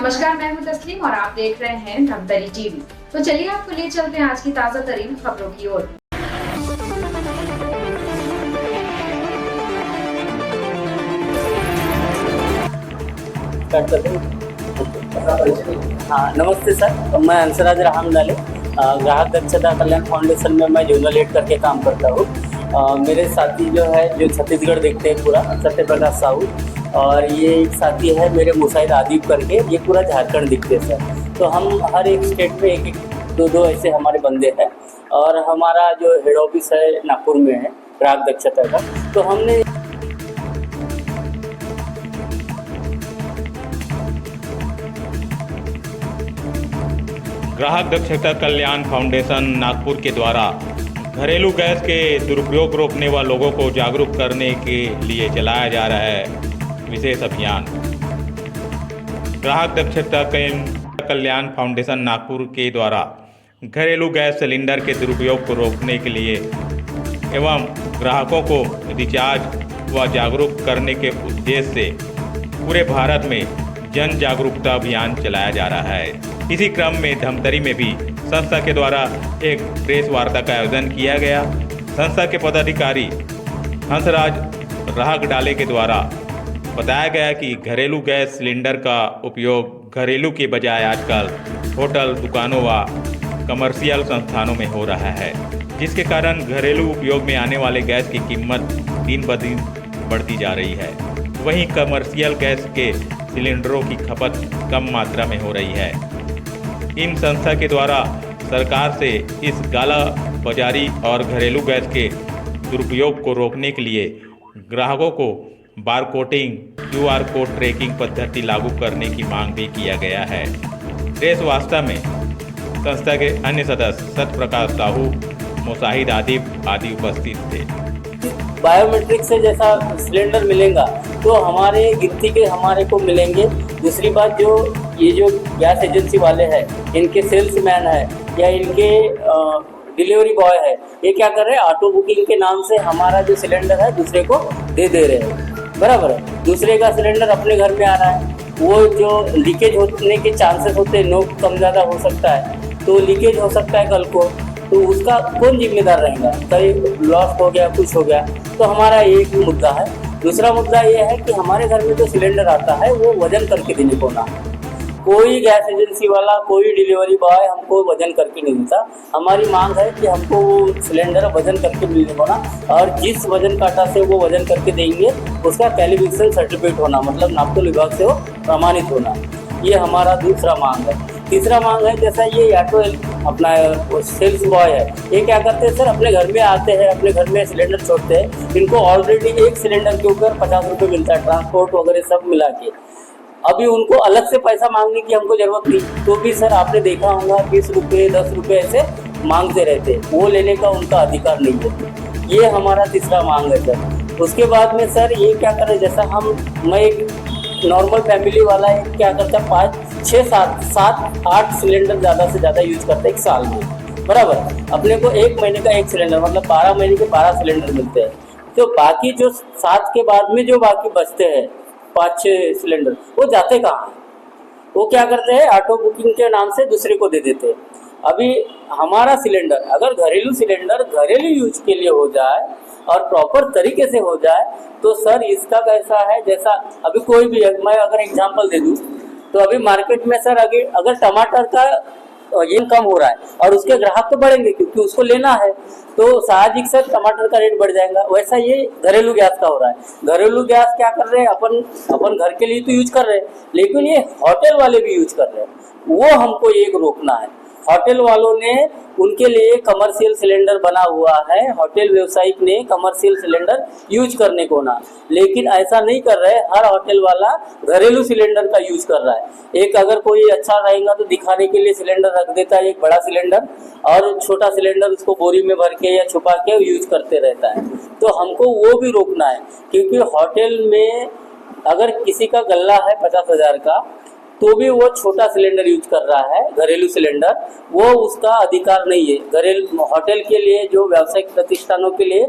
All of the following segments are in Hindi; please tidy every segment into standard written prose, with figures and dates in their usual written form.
नमस्कार, मैं हूं तस्लीम और आप देख रहे हैं धमतरी टीवी। तो चलिए आपको ले चलते हैं आज की ताजा तरीन खबरों की ओर। हाँ, नमस्ते सर। मैं हंसराज रामलाले, ग्राहक दक्षता कल्याण फाउंडेशन में मैं जोनल एड करके काम करता हूँ। मेरे साथी जो है जो छत्तीसगढ़ देखते हैं पूरा, सत्य प्रकाश साहू, और ये एक साथी है मेरे मुसाहिद आदिब करके, ये पूरा झारखंड दिखते हैं सर। तो हम हर एक स्टेट में एक एक दो ऐसे हमारे बंदे हैं, और हमारा जो हेड ऑफिस है नागपुर में है ग्राहक दक्षता का। तो हमने ग्राहक दक्षता कल्याण फाउंडेशन नागपुर के द्वारा घरेलू गैस के दुरुपयोग रोकने व लोगों को जागरूक करने के लिए चलाया जा रहा है विशेष अभियान। ग्राहक दक्षता कल्याण फाउंडेशन नागपुर के द्वारा घरेलू गैस सिलेंडर के दुरुपयोग को रोकने के लिए एवं ग्राहकों को रिचार्ज व जागरूक करने के उद्देश्य से पूरे भारत में जन जागरूकता अभियान चलाया जा रहा है। इसी क्रम में धमतरी में भी संस्था के द्वारा एक प्रेस वार्ता का आयोजन किया गया। संस्था के पदाधिकारी हंसराज राहगडाले के द्वारा बताया गया कि घरेलू गैस सिलेंडर का उपयोग घरेलू के बजाय आजकल होटल, दुकानों व कमर्शियल संस्थानों में हो रहा है, जिसके कारण घरेलू उपयोग में आने वाले गैस की कीमत दिन ब दिन बढ़ती जा रही है। वहीं कमर्शियल गैस के सिलेंडरों की खपत कम मात्रा में हो रही है। इन संस्था के द्वारा सरकार से इस काला बाजारी और घरेलू गैस के दुरुपयोग को रोकने के लिए ग्राहकों को बारकोडिंग, QR कोड ट्रैकिंग पद्धति लागू करने की मांग भी किया गया है। प्रेस वार्ता में संस्था के अन्य सदस्य सत्य प्रकाश साहू, मुसाहिद आदिब आदि उपस्थित थे। बायोमेट्रिक से जैसा सिलेंडर मिलेगा तो हमारे गिनती के हमारे को मिलेंगे। दूसरी बात, जो ये जो गैस एजेंसी वाले हैं, इनके सेल्समैन है या इनके डिलीवरी बॉय है, ये क्या कर रहे हैं, ऑटो बुकिंग के नाम से हमारा जो सिलेंडर है दूसरे को दे रहे हैं। बराबर है, दूसरे का सिलेंडर अपने घर में आ रहा है। वो जो लीकेज होने के चांसेस होते हैं, नोक कम ज़्यादा हो सकता है, तो लीकेज हो सकता है कल को, तो उसका कौन जिम्मेदार रहेगा? कहीं लॉस हो गया, कुछ हो गया, तो हमारा एक मुद्दा है। दूसरा मुद्दा ये है कि हमारे घर में जो सिलेंडर आता है वो वजन करके देने को ना, कोई गैस एजेंसी वाला, कोई डिलीवरी बॉय हमको वजन करके नहीं देता। हमारी मांग है कि हमको वो सिलेंडर वजन करके मिलने को ना, और जिस वजन काटा से वो वजन करके देंगे उसका कैलिब्रेशन सर्टिफिकेट होना, मतलब नापतोल विभाग से वो प्रमाणित होना। ये हमारा दूसरा मांग है। तीसरा मांग है, जैसा ये ऑटो अपना सेल्स बॉय है, ये क्या करते हैं सर, अपने घर में आते हैं, अपने घर में सिलेंडर छोड़ते हैं। इनको ऑलरेडी एक सिलेंडर के ऊपर 50 रुपये मिलता है, ट्रांसपोर्ट वगैरह सब मिला के। अभी उनको अलग से पैसा मांगने की हमको जरूरत नहीं, तो भी सर आपने देखा होगा 20 रुपये 10 रुपये ऐसे मांगते रहते, वो लेने का उनका अधिकार नहीं है। ये हमारा तीसरा मांग है सर। उसके बाद में सर ये क्या करें, जैसा मैं एक नॉर्मल फैमिली वाला है, क्या करता है 5, 6, 7, 8 सिलेंडर ज़्यादा से ज़्यादा यूज करता है एक साल में। बराबर, अपने को एक महीने का एक सिलेंडर, मतलब 12 महीने के 12 सिलेंडर मिलते हैं। तो बाकी जो 7 के बाद में जो बाकी बचते हैं 5-6 सिलेंडर, वो जाते कहाँ? वो क्या करते हैं, ऑटो बुकिंग के नाम से दूसरे को दे देते हैं। अभी हमारा सिलेंडर अगर घरेलू सिलेंडर घरेलू यूज के लिए हो जाए और प्रॉपर तरीके से हो जाए, तो सर इसका कैसा है, जैसा अभी कोई भी, मैं अगर एग्जांपल दे दूं, तो अभी मार्केट में सर अगर टमाटर का ये कम हो रहा है और उसके ग्राहक तो बढ़ेंगे क्योंकि उसको लेना है, तो साहजिक सर टमाटर का रेट बढ़ जाएगा। वैसा ये घरेलू गैस का हो रहा है। घरेलू गैस क्या कर रहे हैं, अपन घर के लिए तो यूज कर रहे हैं, लेकिन ये होटल वाले भी यूज कर रहे हैं, वो हमको एक रोकना है। होटल वालों ने उनके लिए कमर्शियल सिलेंडर बना हुआ है, होटल व्यवसायिक ने कमर्शियल सिलेंडर यूज करने को ना, लेकिन ऐसा नहीं कर रहे। हर होटल वाला घरेलू सिलेंडर का यूज कर रहा है। एक अगर कोई अच्छा रहेगा तो दिखाने के लिए सिलेंडर रख देता है, एक बड़ा सिलेंडर, और छोटा सिलेंडर उसको बोरी में भर के या छुपा के यूज करते रहता है। तो हमको वो भी रोकना है, क्योंकि होटल में अगर किसी का गल्ला है 50,000 का, तो भी वो छोटा सिलेंडर यूज कर रहा है, घरेलू सिलेंडर, वो उसका अधिकार नहीं है। घरेलू होटल के लिए, जो व्यावसायिक प्रतिष्ठानों के लिए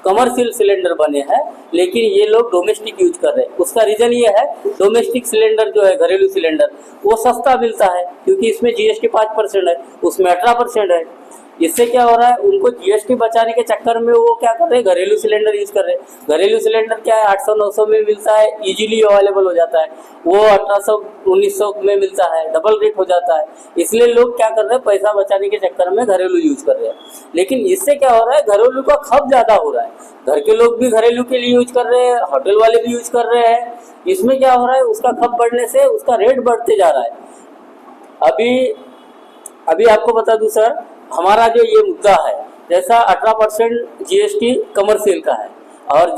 कमर्शियल सिलेंडर बने हैं, लेकिन ये लोग डोमेस्टिक यूज कर रहे हैं। उसका रीज़न ये है, डोमेस्टिक सिलेंडर जो है, घरेलू सिलेंडर, वो सस्ता मिलता है क्योंकि इसमें जीएसटी 5% है, उसमें 18% है। इससे क्या हो रहा है, उनको जीएसटी बचाने के चक्कर में वो क्या कर रहे हैं, घरेलू सिलेंडर यूज कर रहे हैं। घरेलू सिलेंडर क्या है, 800-900 में मिलता है, इजीली अवेलेबल हो जाता है। वो 1800-1900 में मिलता है, डबल रेट हो जाता है। इसलिए लोग क्या कर रहे हैं, पैसा बचाने के चक्कर में घरेलू यूज कर रहे हैं। लेकिन इससे क्या हो रहा है, घरेलू का खप ज़्यादा हो रहा है। घर के लोग भी घरेलू के लिए यूज कर रहे हैं, होटल वाले भी यूज कर रहे हैं। इसमें क्या हो रहा है, उसका खप बढ़ने से उसका रेट बढ़ते जा रहा है। अभी आपको बता दूं सर, हमारा जो ये मुद्दा है, जैसा 18% जीएसटी कमर्शियल का है और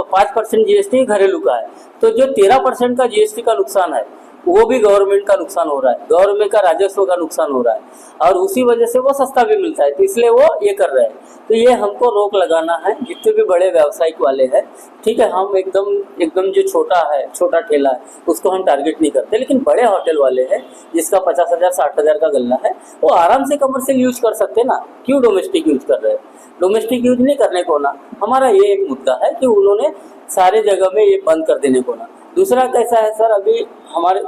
5% जीएसटी घरेलू का है, तो जो 13% का जीएसटी का नुकसान है वो भी गवर्नमेंट का नुकसान हो रहा है, गवर्नमेंट का राजस्व का नुकसान हो रहा है और उसी वजह से वो सस्ता भी मिलता है। तो इसलिए वो ये कर रहे हैं। तो ये हमको रोक लगाना है, जितने भी बड़े व्यावसायिक वाले हैं, ठीक है, हम एकदम जो छोटा ठेला है उसको हम टारगेट नहीं करते, लेकिन बड़े होटल वाले हैं जिसका 50,000 60,000 का गल्ला है, वो आराम से कमर्शियल यूज कर सकते ना, क्यों डोमेस्टिक यूज कर रहे हैं? डोमेस्टिक यूज नहीं करने को ना, हमारा ये एक मुद्दा है कि उन्होंने सारे जगह में ये बंद कर देने को ना। दूसरा कैसा है सर, अभी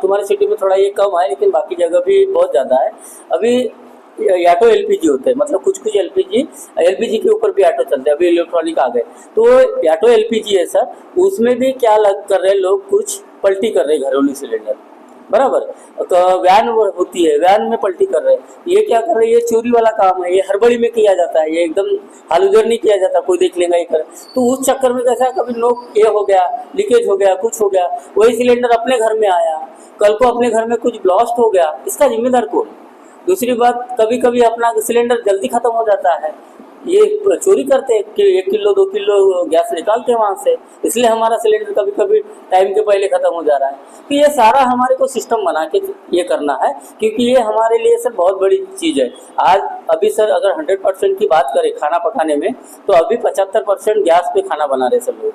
तुम्हारे सिटी में थोड़ा ये कम है, लेकिन बाकी जगह भी बहुत ज़्यादा है। अभी ऑटो एलपीजी होते हैं, मतलब कुछ एलपीजी के ऊपर भी ऑटो चलते हैं, अभी इलेक्ट्रॉनिक आ गए। तो ऑटो एलपीजी है सर, उसमें भी क्या कर रहे हैं लोग, कुछ पलटी कर रहे हैं घरेलू सिलेंडर, बराबर। वैन होती है, वैन में पलटी कर रहे हैं। ये क्या कर रहे हैं, ये चोरी वाला काम है, ये हड़बड़ी में किया जाता है, ये एकदम हालुजर नहीं किया जाता, कोई देख लेगा ये करे। तो उस चक्कर में कैसा, कभी नोक ये हो गया, लीकेज हो गया, कुछ हो गया, वही सिलेंडर अपने घर में आया, कल को अपने घर में कुछ ब्लास्ट हो गया, इसका जिम्मेदार कौन? दूसरी बात, कभी कभी अपना सिलेंडर जल्दी खत्म हो जाता है, ये चोरी करते हैं कि 1 किलो 2 किलो गैस निकालते हैं वहाँ से, इसलिए हमारा सिलेंडर कभी कभी टाइम के पहले ख़त्म हो जा रहा है। तो ये सारा हमारे को सिस्टम बना के ये करना है, क्योंकि ये हमारे लिए सर बहुत बड़ी चीज़ है। अभी सर अगर 100% की बात करें खाना पकाने में, तो अभी 75% गैस पे खाना बना रहे सब लोग,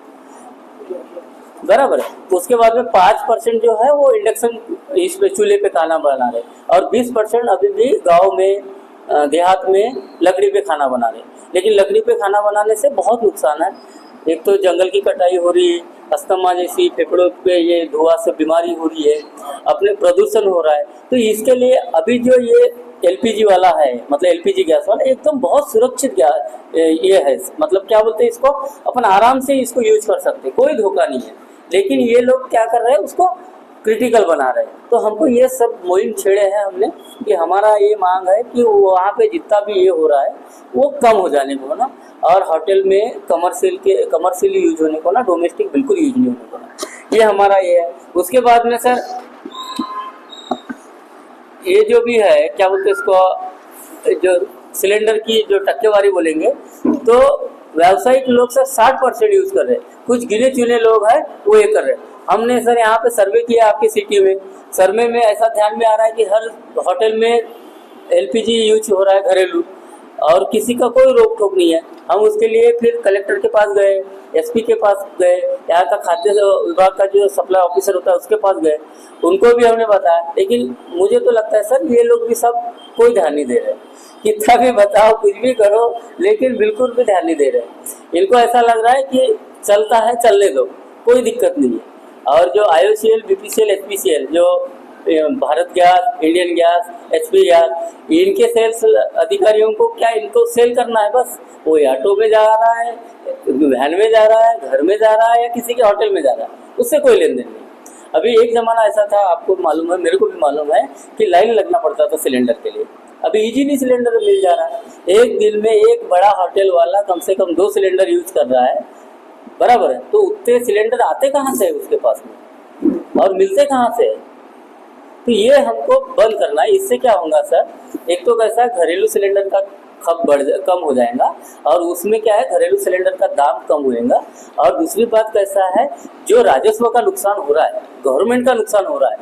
बराबर है। उसके बाद में 5% जो है वो इंडक्शन इस पे चूल्हे पे खाना बना रहे, और 20% अभी भी गाँव में देहात में लकड़ी पे खाना बना रहे। लेकिन लकड़ी पे खाना बनाने से बहुत नुकसान है। एक तो जंगल की कटाई हो रही है, अस्थमा जैसी फेफड़ों पे ये धुआं से बीमारी हो रही है, अपने प्रदूषण हो रहा है। तो इसके लिए अभी जो ये एलपीजी वाला है, मतलब एलपीजी गैस वाला, एकदम बहुत सुरक्षित गैस ये है, मतलब क्या बोलते हैं इसको, अपन आराम से इसको यूज कर सकते, कोई धोखा नहीं है। लेकिन ये लोग क्या कर रहे हैं, उसको क्रिटिकल बना रहे हैं। तो हमको ये सब मुहिम छेड़े हैं हमने कि हमारा ये मांग है कि वहाँ पे जितना भी ये हो रहा है वो कम हो जाने को ना, और होटल में कमर्शियल यूज होने को ना, डोमेस्टिक बिल्कुल यूज नहीं होने को ना, ये हमारा ये है। उसके बाद में सर ये जो भी है, क्या बोलते हैं इसको, जो सिलेंडर की जो टक्केवारी बोलेंगे, तो व्यावसायिक लोग सर 60% यूज कर रहे हैं, कुछ गिने चुने लोग हैं वो ये कर रहे हैं। हमने सर यहाँ पे सर्वे किया आपकी सिटी में, सर्वे में ऐसा ध्यान में आ रहा है कि हर होटल में एलपीजी यूज हो रहा है घरेलू, और किसी का कोई रोक टोक नहीं है। हम उसके लिए फिर कलेक्टर के पास गए, एसपी के पास गए, यहाँ का खाद्य विभाग का जो सप्लाई ऑफिसर होता है उसके पास गए, उनको भी हमने बताया। लेकिन मुझे तो लगता है सर ये लोग भी सब कोई ध्यान नहीं दे रहे, कितना भी बताओ कुछ भी करो, लेकिन बिल्कुल भी ध्यान नहीं दे रहे। इनको ऐसा लग रहा है कि चलता है चलने दो, कोई दिक्कत नहीं है। और जो IOCL, BPCL, HPCL, जो Bharat gas, Indian gas, HP gas, इनके सेल्स अधिकारियों को क्या, इनको सेल करना है बस। वो ऑटो में जा रहा है, वैन में जा रहा है, घर में जा रहा है, या किसी के होटल में जा रहा है, उससे कोई लेन देन नहीं। अभी एक ज़माना ऐसा था, आपको मालूम है, मेरे को भी मालूम है, कि लाइन लगना पड़ता था सिलेंडर के लिए। अभी इजीली सिलेंडर मिल जा रहा है। एक दिन में एक बड़ा होटल वाला कम से कम 2 सिलेंडर यूज कर रहा है, बराबर है। तो उतने सिलेंडर आते कहाँ से उसके पास में, और मिलते कहाँ से? तो ये हमको बंद करना है। इससे क्या होगा सर, एक तो कैसा घरेलू सिलेंडर का खप कम हो जाएगा, और उसमें क्या है, घरेलू सिलेंडर का दाम कम होएगा। और दूसरी बात कैसा है, जो राजस्व का नुकसान हो रहा है, गवर्नमेंट का नुकसान हो रहा है,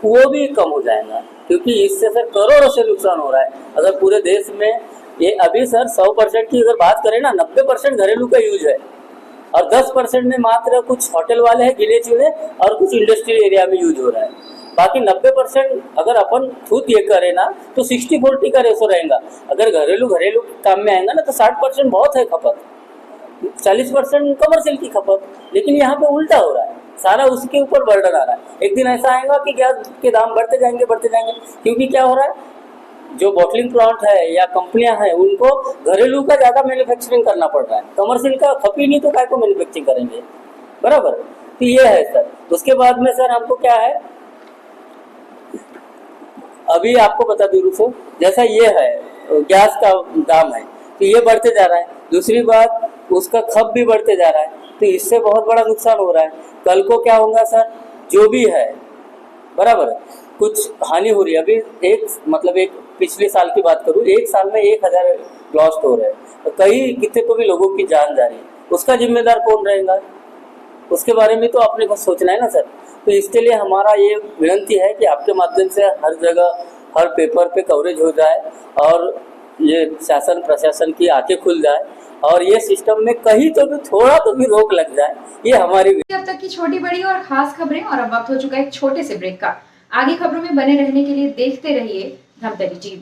वो भी कम हो जाएगा, क्योंकि इससे सर करोड़ों से नुकसान हो रहा है। अगर पूरे देश में ये अभी सर 100% की अगर बात करें ना, 90% घरेलू का यूज है, और 10% में मात्र कुछ होटल वाले हैं गिने चुने, और कुछ इंडस्ट्रियल एरिया में यूज हो रहा है। बाकी 90% अगर अपन खुद ये करें ना, तो 60-40 का रेशो रहेगा। अगर घरेलू काम में आएगा ना, तो 60% बहुत है खपत। 40% कमर्शियल की खपत। लेकिन यहाँ पे उल्टा हो रहा है, सारा उसके ऊपर बर्डन आ रहा है। एक दिन ऐसा आएगा कि गैस के दाम बढ़ते जाएंगे क्योंकि क्या हो रहा है, जो बॉटलिंग प्लांट है या कंपनियां हैं उनको घरेलू का ज़्यादा मैन्युफैक्चरिंग करना पड़ रहा है, कमर्शियल का खप ही नहीं तो काय को मैन्युफैक्चरिंग करेंगे, बराबर। तो ये है सर। उसके बाद में सर हमको क्या है, अभी आपको बता दूं रुको, जैसा ये है गैस का दाम है तो ये बढ़ते जा रहा है, दूसरी बात उसका खप भी बढ़ते जा रहा है, तो इससे बहुत बड़ा नुकसान हो रहा है। कल को क्या होगा सर, जो भी है बराबर कुछ हानि हो रही है। अभी एक पिछले साल की बात करूं, एक साल में 1000 लॉस्ट हो रहे हैं, तो कई कितने तो भी लोगों की जान जा रही है, उसका जिम्मेदार कौन रहेगा, उसके बारे में तो आपने को सोचना है ना सर। तो इसके लिए हमारा ये विनती है कि आपके माध्यम से हर जगह हर पेपर पे कवरेज हो जाए और ये शासन प्रशासन की आंखें खुल जाए और ये सिस्टम में कहीं तो भी थोड़ा तो भी रोक लग जाए, ये हमारी। अब तक की छोटी बड़ी और खास खबरें, और अब वक्त हो चुका है एक छोटे से ब्रेक का। आगे खबरों में बने रहने के लिए देखते रहिए धमतरी टीवी।